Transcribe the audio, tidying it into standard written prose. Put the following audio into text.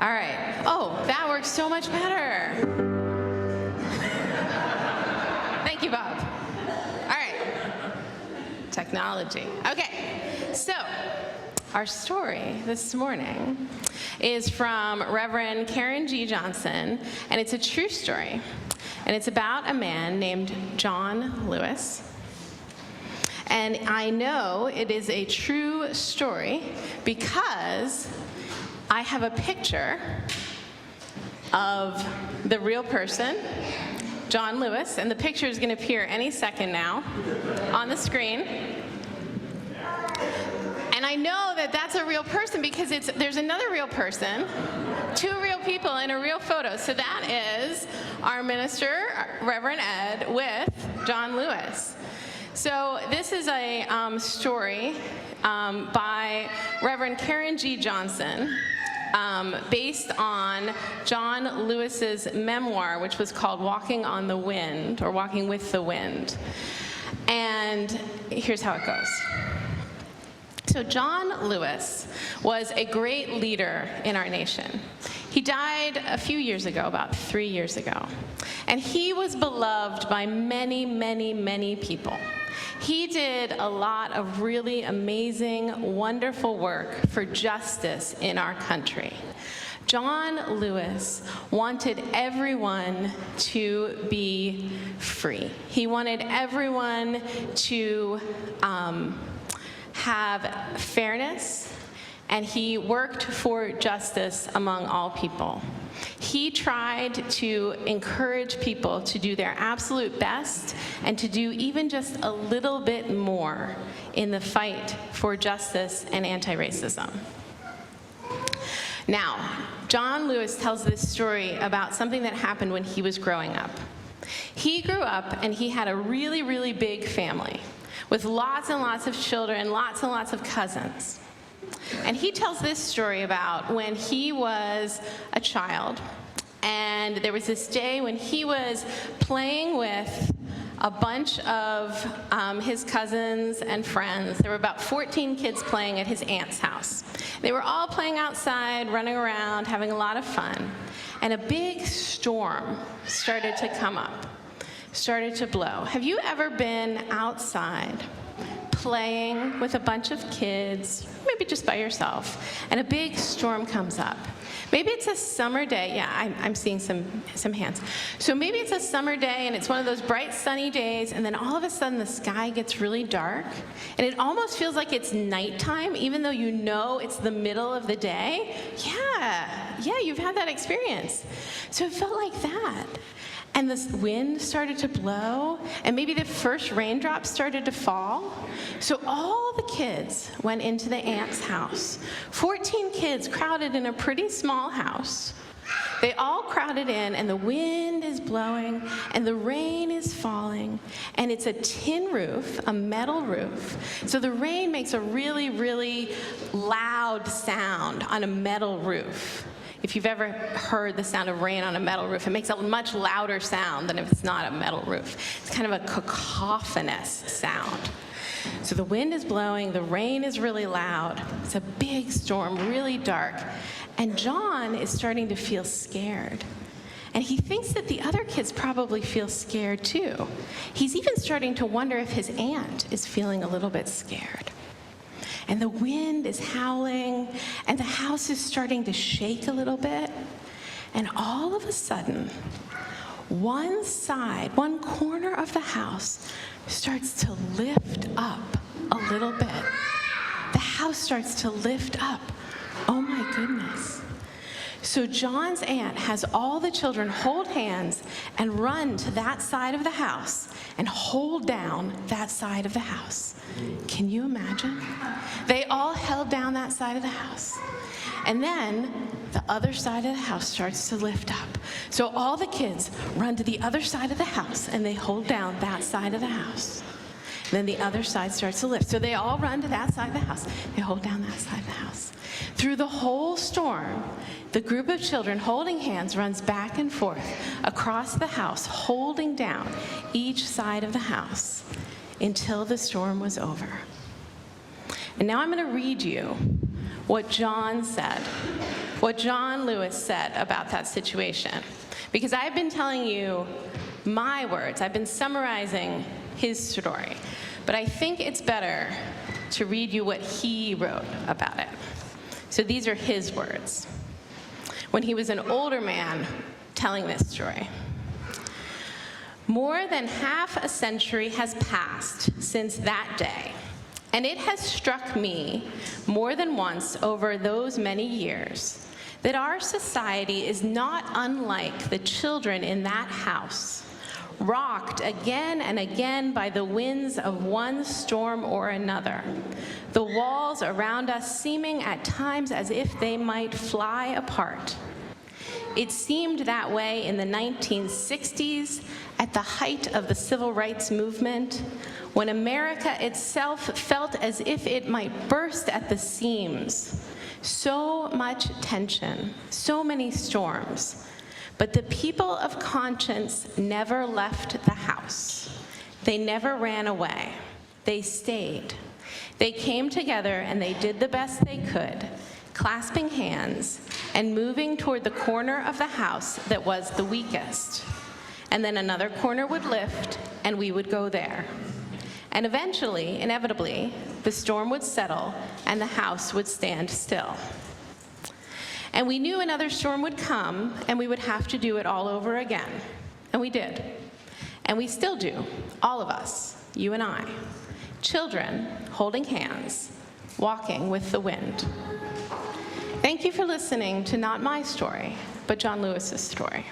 All right. Oh, that works so much better. Thank you, Bob. All right. Technology. Okay. So, our story this morning is from Reverend Karen G. Johnson, and it's a true story. And it's about a man named John Lewis. And I know it is a true story because I have a picture of the real person, John Lewis, and the picture is going to appear any second now on the screen. And I know that that's a real person because there's another real person, two real people in a real photo. So that is our minister, Reverend Ed, with John Lewis. So this is a story by Reverend Karen G. Johnson, based on John Lewis's memoir, which was called Walking on the Wind, or Walking with the Wind. And here's how it goes. So John Lewis was a great leader in our nation. He died a few years ago, about 3 years ago. And he was beloved by many, many, many people. He did a lot of really amazing, wonderful work for justice in our country. John Lewis wanted everyone to be free. He wanted everyone to have fairness, and he worked for justice among all people. He tried to encourage people to do their absolute best and to do even just a little bit more in the fight for justice and anti-racism. Now, John Lewis tells this story about something that happened when he was growing up. He grew up and he had a really, really big family with lots and lots of children, lots and lots of cousins. And he tells this story about when he was a child, and there was this day when he was playing with a bunch of his cousins and friends. There were about 14 kids playing at his aunt's house. They were all playing outside, running around, having a lot of fun. And a big storm started to come up, started to blow. Have you ever been outside playing with a bunch of kids, maybe just by yourself, and a big storm comes up? Maybe it's a summer day. Yeah, I'm seeing some hands. So maybe it's a summer day and it's one of those bright sunny days, and then all of a sudden the sky gets really dark and it almost feels like it's nighttime even though you know it's the middle of the day. Yeah, you've had that experience. So it felt like that. And the wind started to blow, and maybe the first raindrops started to fall. So all the kids went into the aunt's house. 14 kids crowded in a pretty small house. They all crowded in, and the wind is blowing, and the rain is falling, and it's a tin roof, a metal roof. So the rain makes a really, really loud sound on a metal roof. If you've ever heard the sound of rain on a metal roof, it makes a much louder sound than if it's not a metal roof. It's kind of a cacophonous sound. So the wind is blowing, the rain is really loud, it's a big storm, really dark, and John is starting to feel scared. And he thinks that the other kids probably feel scared too. He's even starting to wonder if his aunt is feeling a little bit scared. And the wind is howling, and the house is starting to shake a little bit. And all of a sudden, one corner of the house starts to lift up a little bit. The house starts to lift up. Oh my goodness. So John's aunt has all the children hold hands and run to that side of the house and hold down that side of the house. Can you imagine? They all held down that side of the house. And then the other side of the house starts to lift up. So all the kids run to the other side of the house and they hold down that side of the house. Then the other side starts to lift. So they all run to that side of the house. They hold down that side of the house. Through the whole storm, the group of children holding hands runs back and forth across the house, holding down each side of the house until the storm was over. And now I'm going to read you what John said what John Lewis said about that situation. Because I've been telling you my words. I've been summarizing his story. But I think it's better to read you what he wrote about it. So these are his words, when he was an older man telling this story. More than half a century has passed since that day, and it has struck me more than once over those many years that our society is not unlike the children in that house, rocked again and again by the winds of one storm or another, the walls around us seeming at times as if they might fly apart. It seemed that way in the 1960s, at the height of the civil rights movement, when America itself felt as if it might burst at the seams. So much tension, so many storms. But the people of conscience never left the house. They never ran away. They stayed. They came together and they did the best they could, clasping hands and moving toward the corner of the house that was the weakest. And then another corner would lift and we would go there. And eventually, inevitably, the storm would settle and the house would stand still. And we knew another storm would come, and we would have to do it all over again. And we did. And we still do, all of us, you and I. Children holding hands, walking with the wind. Thank you for listening to not my story, but John Lewis's story.